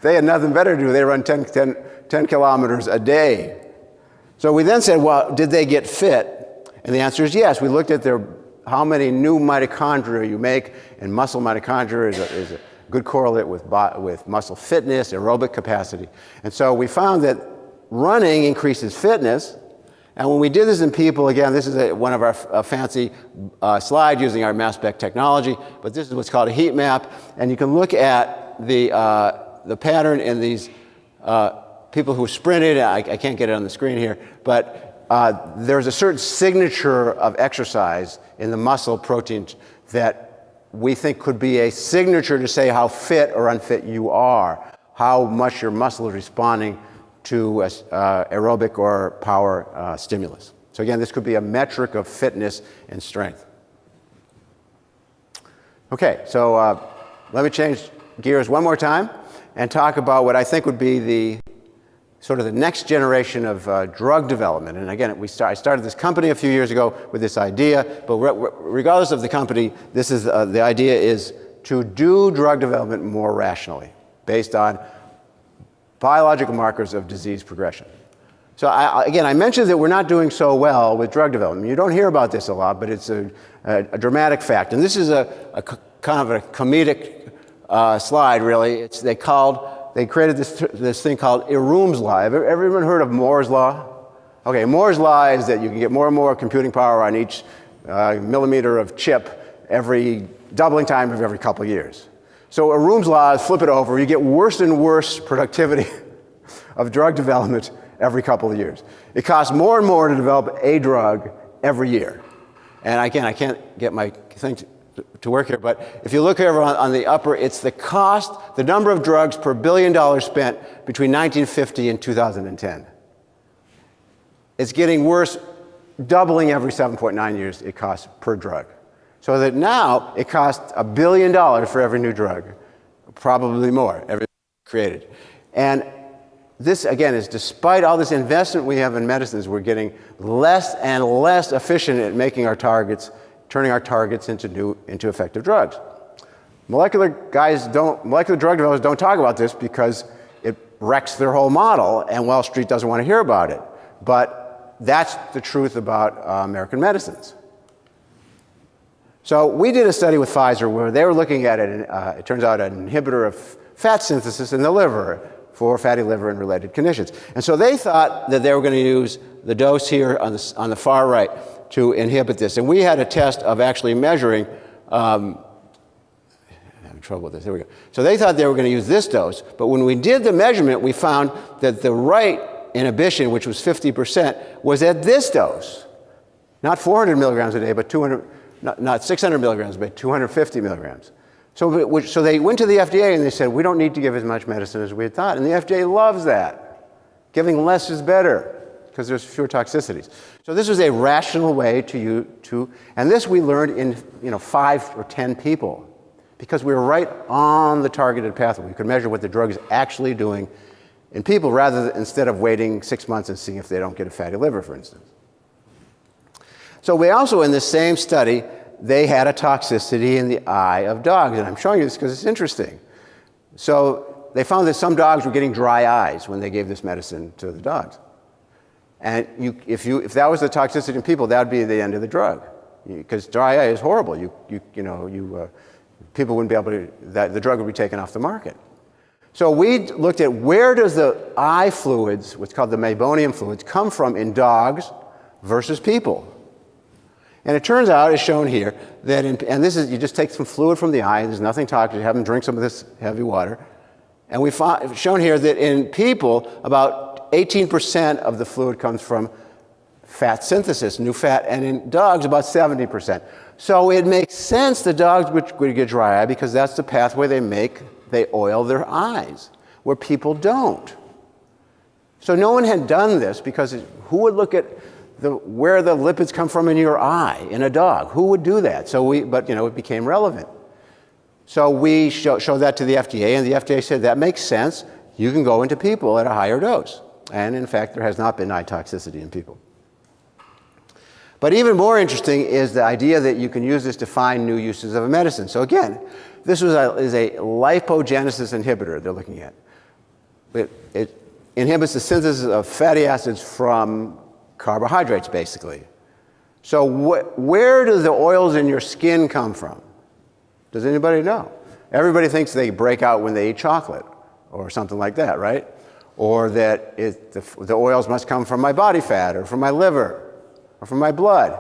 They had nothing better to do. They run 10 kilometers a day. So we then said, well, did they get fit? And the answer is yes. We looked at how many new mitochondria you make, and muscle mitochondria is a good correlate with muscle fitness, aerobic capacity. And so we found that running increases fitness. And when we did this in people, again, this is one of our fancy slides using our mass spec technology, but this is what's called a heat map. And you can look at the pattern in these people who sprinted. I can't get it on the screen here, but there's a certain signature of exercise in the muscle proteins that we think could be a signature to say how fit or unfit you are, how much your muscle is responding to aerobic or power stimulus. So again, this could be a metric of fitness and strength. Okay, so let me change gears one more time and talk about what I think would be the next generation of drug development. And again, I started this company a few years ago with this idea, but regardless of the company, the idea is to do drug development more rationally, based on biological markers of disease progression. So I mentioned that we're not doing so well with drug development. You don't hear about this a lot, but it's a dramatic fact. And this is a kind of a comedic slide, really. They created this thing called Irum's law. Have everyone heard of Moore's law? Okay, Moore's law is that you can get more and more computing power on each millimeter of chip doubling time every couple of years. So Irum's law is flip it over. You get worse and worse productivity of drug development every couple of years. It costs more and more to develop a drug every year. And again, I can't get my thing to work here, but if you look over on the upper, it's the cost, the number of drugs per $1 billion spent between 1950 and 2010. It's getting worse, doubling every 7.9 years it costs per drug. So that now it costs $1 billion for every new drug, probably more, every created. And this, again, is despite all this investment we have in medicines, we're getting less and less efficient at making our targets, turning our targets into effective drugs. Molecular drug developers don't talk about this because it wrecks their whole model, and Wall Street doesn't want to hear about it. But that's the truth about American medicines. So we did a study with Pfizer where they were looking at it turns out, an inhibitor of fat synthesis in the liver for fatty liver and related conditions. And so they thought that they were going to use the dose here on the far right to inhibit this. And we had a test of actually measuring, I'm having trouble with this, there we go. So they thought they were going to use this dose, but when we did the measurement, we found that the right inhibition, which was 50%, was at this dose. Not 400 milligrams a day, but not 600 milligrams, but 250 milligrams. So they went to the FDA and they said, we don't need to give as much medicine as we had thought. And the FDA loves that. Giving less is better, because there's fewer toxicities. So this was a rational way and this we learned in 5 or 10 people, because we were right on the targeted pathway. We could measure what the drug is actually doing in people instead of waiting 6 months and seeing if they don't get a fatty liver, for instance. So we also, in this same study, they had a toxicity in the eye of dogs. And I'm showing you this because it's interesting. So they found that some dogs were getting dry eyes when they gave this medicine to the dogs. And if that was the toxicity in people, that would be the end of the drug. Because dry eye is horrible. People wouldn't be able to, the drug would be taken off the market. So we looked at where does the eye fluids, what's called the meibomian fluids, come from in dogs versus people. And it turns out, as shown here, that you just take some fluid from the eye, there's nothing toxic, you have them drink some of this heavy water. And we've shown here that in people, about 18% of the fluid comes from fat synthesis, new fat, and in dogs, about 70%. So it makes sense the dogs would get dry eye because that's the pathway they oil their eyes, where people don't. So no one had done this because who would look at where the lipids come from in your eye in a dog? Who would do that? But it became relevant. So we showed that to the FDA, and the FDA said that makes sense. You can go into people at a higher dose. And in fact, there has not been eye toxicity in people. But even more interesting is the idea that you can use this to find new uses of a medicine. So again, this is a lipogenesis inhibitor they're looking at. It inhibits the synthesis of fatty acids from carbohydrates, basically. So where do the oils in your skin come from? Does anybody know? Everybody thinks they break out when they eat chocolate or something like that, right? Or that the oils must come from my body fat or from my liver or from my blood.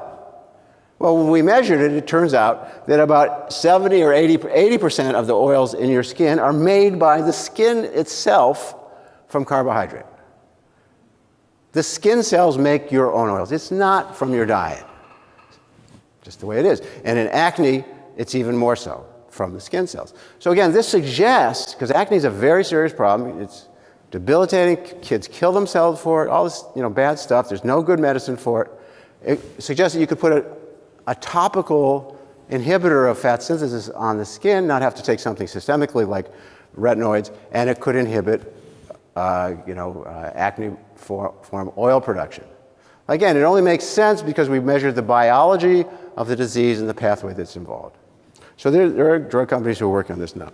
Well, when we measured it, it turns out that about 70 or 80% of the oils in your skin are made by the skin itself from carbohydrate. The skin cells make your own oils. It's not from your diet. Just the way it is. And in acne, it's even more so from the skin cells. So again, this suggests, because acne is a very serious problem, it's debilitating, kids kill themselves for it, all this bad stuff, there's no good medicine for it. It suggests that you could put a topical inhibitor of fat synthesis on the skin, not have to take something systemically like retinoids, and it could inhibit acne form oil production. Again, it only makes sense because we measured the biology of the disease and the pathway that's involved. So there are drug companies who are working on this now.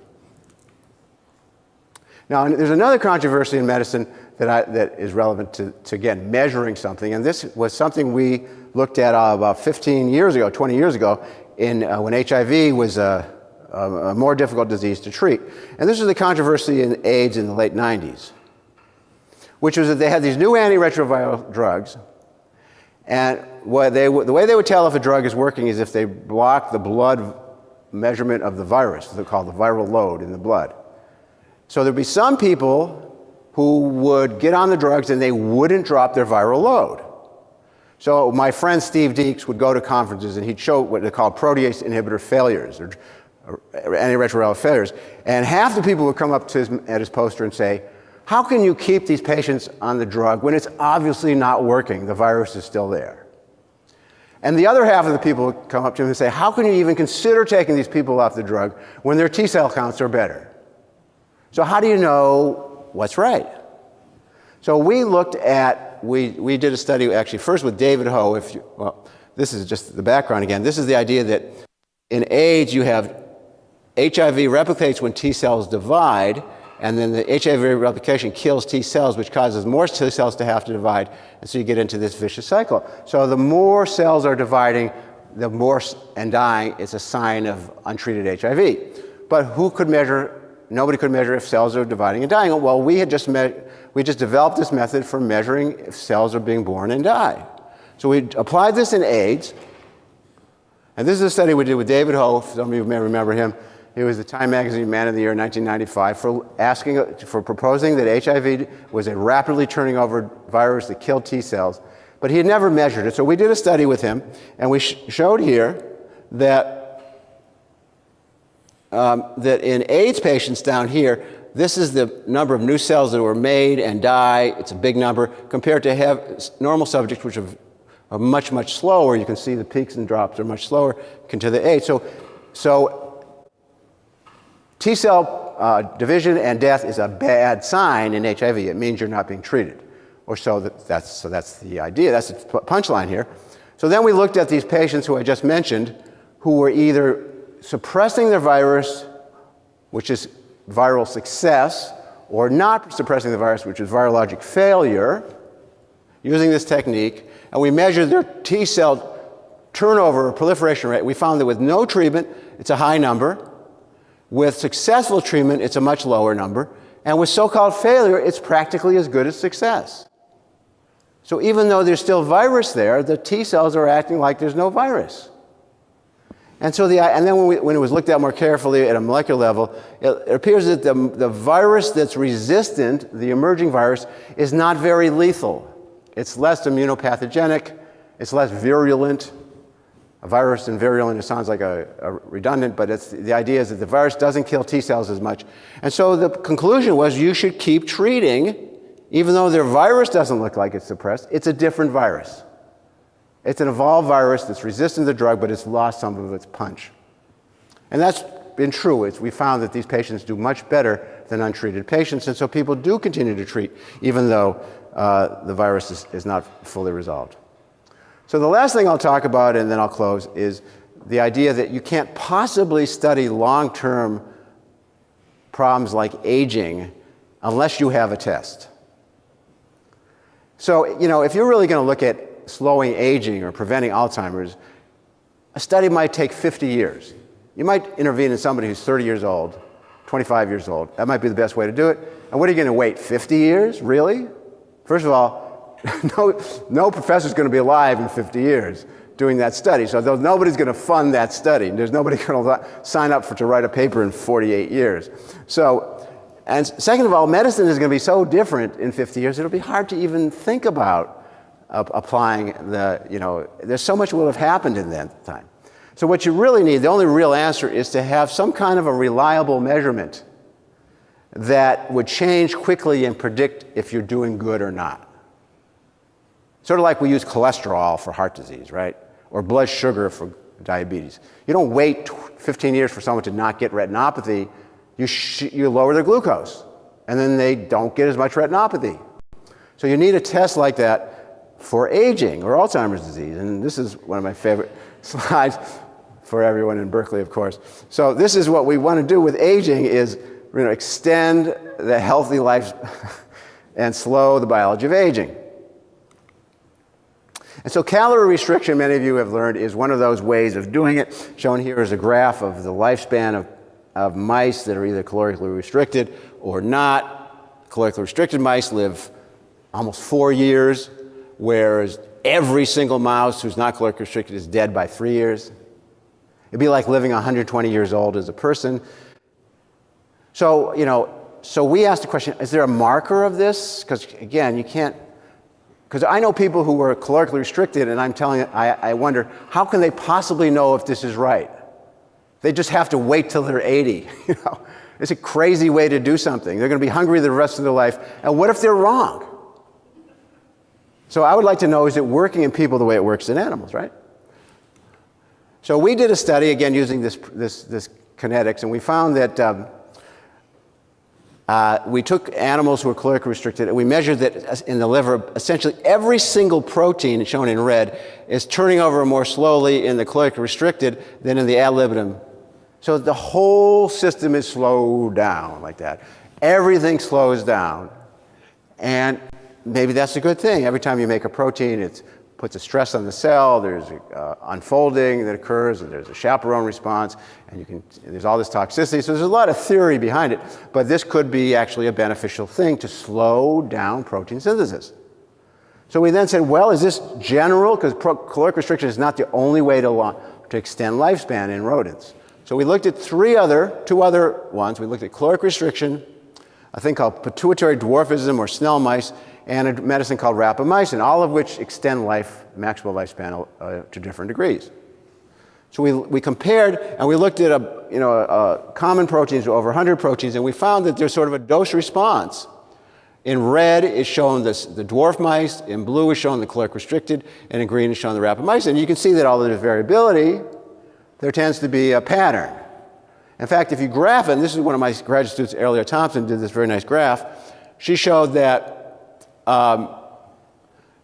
Now, there's another controversy in medicine that is relevant to, again, measuring something. And this was something we looked at about 20 years ago, when HIV was a more difficult disease to treat. And this was the controversy in AIDS in the late 90s, which was that they had these new antiretroviral drugs. And the way they would tell if a drug is working is if they block the blood measurement of the virus, they're called the viral load in the blood. So there'd be some people who would get on the drugs and they wouldn't drop their viral load. So my friend Steve Deeks would go to conferences and he'd show what they call protease inhibitor failures or antiretroviral failures. And half the people would come up to at his poster and say, how can you keep these patients on the drug when it's obviously not working? The virus is still there. And the other half of the people would come up to him and say, how can you even consider taking these people off the drug when their T cell counts are better? So how do you know what's right? So we did a study actually first with David Ho. This is just the background again. This is the idea that in AIDS you have HIV replicates when T cells divide, and then the HIV replication kills T cells, which causes more T cells to have to divide, and so you get into this vicious cycle. So the more cells are dividing, the more and dying, it's a sign of untreated HIV. But who could measure? Nobody could measure if cells are dividing and dying. Well, we just developed this method for measuring if cells are being born and die. So we applied this in AIDS, and this is a study we did with David Ho. Some of you may remember him. He was the Time Magazine Man of the Year in 1995 for proposing that HIV was a rapidly turning over virus that killed T cells, but he had never measured it. So we did a study with him, and we showed here that in AIDS patients down here, this is the number of new cells that were made and die. It's a big number compared to normal subjects, which are much, much slower. You can see the peaks and drops are much slower compared to the age. So T cell division and death is a bad sign in HIV. It means you're not being treated. Or that's the idea. That's the punchline here. So then we looked at these patients who I just mentioned who were either suppressing their virus, which is viral success, or not suppressing the virus, which is virologic failure, using this technique. And we measured their T cell turnover or proliferation rate. We found that with no treatment, it's a high number. With successful treatment, it's a much lower number. And with so-called failure, it's practically as good as success. So even though there's still virus there, the T cells are acting like there's no virus. And then when it was looked at more carefully at a molecular level, it appears that the virus that's resistant, the emerging virus, is not very lethal. It's less immunopathogenic, it's less virulent. A virus and virulent, it sounds like a redundant, but the idea is that the virus doesn't kill T cells as much. And so the conclusion was you should keep treating, even though their virus doesn't look like it's suppressed, it's a different virus. It's an evolved virus that's resistant to the drug, but it's lost some of its punch. And that's been true. We found that these patients do much better than untreated patients, and so people do continue to treat, even though the virus is not fully resolved. So the last thing I'll talk about, and then I'll close, is the idea that you can't possibly study long-term problems like aging unless you have a test. So, if you're really going to look at slowing aging or preventing Alzheimer's, a study might take 50 years. You might intervene in somebody who's 30 years old, 25 years old. That might be the best way to do it. And what are you going to wait, 50 years? Really? First of all, no professor's going to be alive in 50 years doing that study. So nobody's going to fund that study. There's nobody going to sign up to write a paper in 48 years. And second of all, medicine is going to be so different in 50 years, it'll be hard to even think about applying there's so much will have happened in that time. So what you really need, the only real answer, is to have some kind of a reliable measurement that would change quickly and predict if you're doing good or not. Sort of like we use cholesterol for heart disease, right? Or blood sugar for diabetes. You don't wait 15 years for someone to not get retinopathy. You lower their glucose, and then they don't get as much retinopathy. So you need a test like that for aging or Alzheimer's disease. And this is one of my favorite slides for everyone in Berkeley, of course. So this is what we want to do with aging is extend the healthy life and slow the biology of aging. And so calorie restriction, many of you have learned, is one of those ways of doing it. Shown here is a graph of the lifespan of mice that are either calorically restricted or not. Calorically restricted mice live almost 4 years, whereas every single mouse who's not calorically restricted is dead by 3 years. It'd be like living 120 years old as a person. So, so we asked the question, is there a marker of this? Because again, you can't, because I know people who were calorically restricted, and I wonder, how can they possibly know if this is right? They just have to wait till they're 80. It's a crazy way to do something. They're going to be hungry the rest of their life. And what if they're wrong? So I would like to know, is it working in people the way it works in animals, right? So we did a study, again, using this kinetics, and we found that we took animals who were calorically restricted, and we measured that in the liver, essentially every single protein shown in red is turning over more slowly in the calorically restricted than in the ad libitum. So the whole system is slowed down like that. Everything slows down. And maybe that's a good thing. Every time you make a protein, it puts a stress on the cell, there's unfolding that occurs, and there's a chaperone response, and there's all this toxicity. So there's a lot of theory behind it, but this could be actually a beneficial thing to slow down protein synthesis. So we then said, well, is this general? Because caloric restriction is not the only way to extend lifespan in rodents. So we looked at two other ones. We looked at caloric restriction, a thing called pituitary dwarfism or Snell mice, and a medicine called rapamycin, all of which extend maximal lifespan to different degrees. So we compared, and we looked at common proteins to over 100 proteins, and we found that there's sort of a dose response. In red is shown the dwarf mice, in blue is shown the caloric restricted, and in green is shown the rapid mice. And you can see that although there's variability, there tends to be a pattern. In fact, if you graph it, and this is one of my graduate students, Earlier Thompson, did this very nice graph. She showed that, that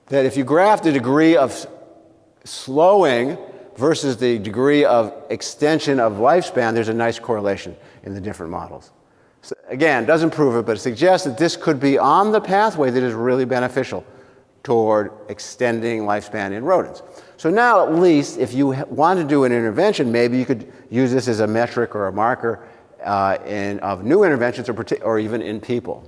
if you graph the degree of slowing versus the degree of extension of lifespan, there's a nice correlation in the different models. So again, doesn't prove it, but it suggests that this could be on the pathway that is really beneficial toward extending lifespan in rodents. So now at least if you want to do an intervention, maybe you could use this as a metric or a marker of new interventions or even in people.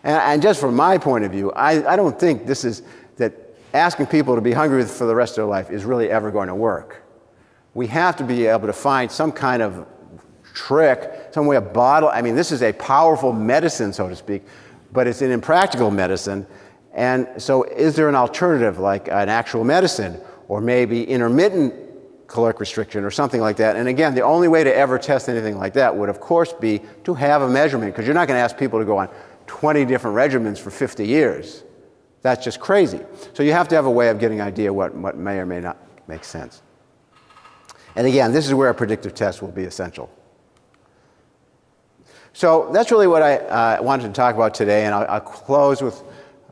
And just from my point of view, I don't think this is that asking people to be hungry for the rest of their life is really ever going to work. We have to be able to find some kind of trick, some way of bottle. I mean, this is a powerful medicine, so to speak, but it's an impractical medicine. And so is there an alternative, like an actual medicine, or maybe intermittent caloric restriction or something like that? And again, the only way to ever test anything like that would, of course, be to have a measurement, because you're not going to ask people to go on 20 different regimens for 50 years. That's just crazy. So you have to have a way of getting an idea what may or may not make sense. And again, this is where a predictive test will be essential. So that's really what I wanted to talk about today, and I'll close with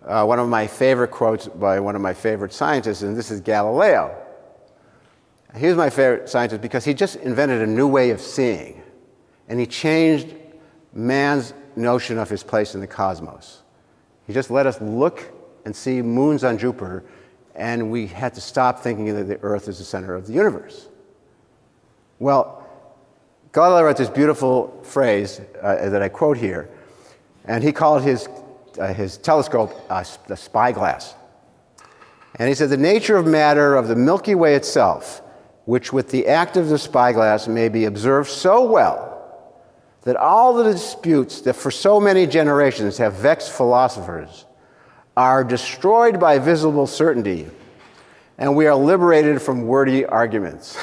one of my favorite quotes by one of my favorite scientists, and this is Galileo. He was my favorite scientist because he just invented a new way of seeing, and he changed man's notion of his place in the cosmos. He just let us look and see moons on Jupiter, and we had to stop thinking that the Earth is the center of the universe. Well, Galileo wrote this beautiful phrase that I quote here, and he called his telescope the spyglass. And he said, the nature of matter of the Milky Way itself, which with the act of the spyglass may be observed so well that all the disputes that for so many generations have vexed philosophers are destroyed by visible certainty, and we are liberated from wordy arguments.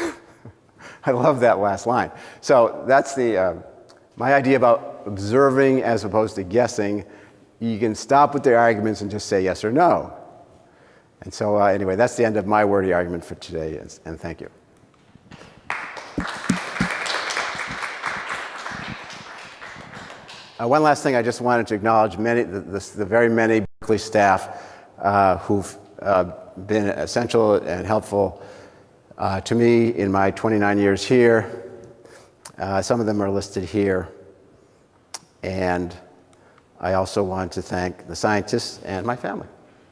I love that last line. So that's my idea about observing as opposed to guessing. You can stop with the arguments and just say yes or no. And so anyway, that's the end of my wordy argument for today, and thank you. One last thing, I just wanted to acknowledge the very many Berkeley staff who've been essential and helpful to me in my 29 years here. Some of them are listed here. And I also want to thank the scientists and my family,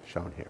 shown here.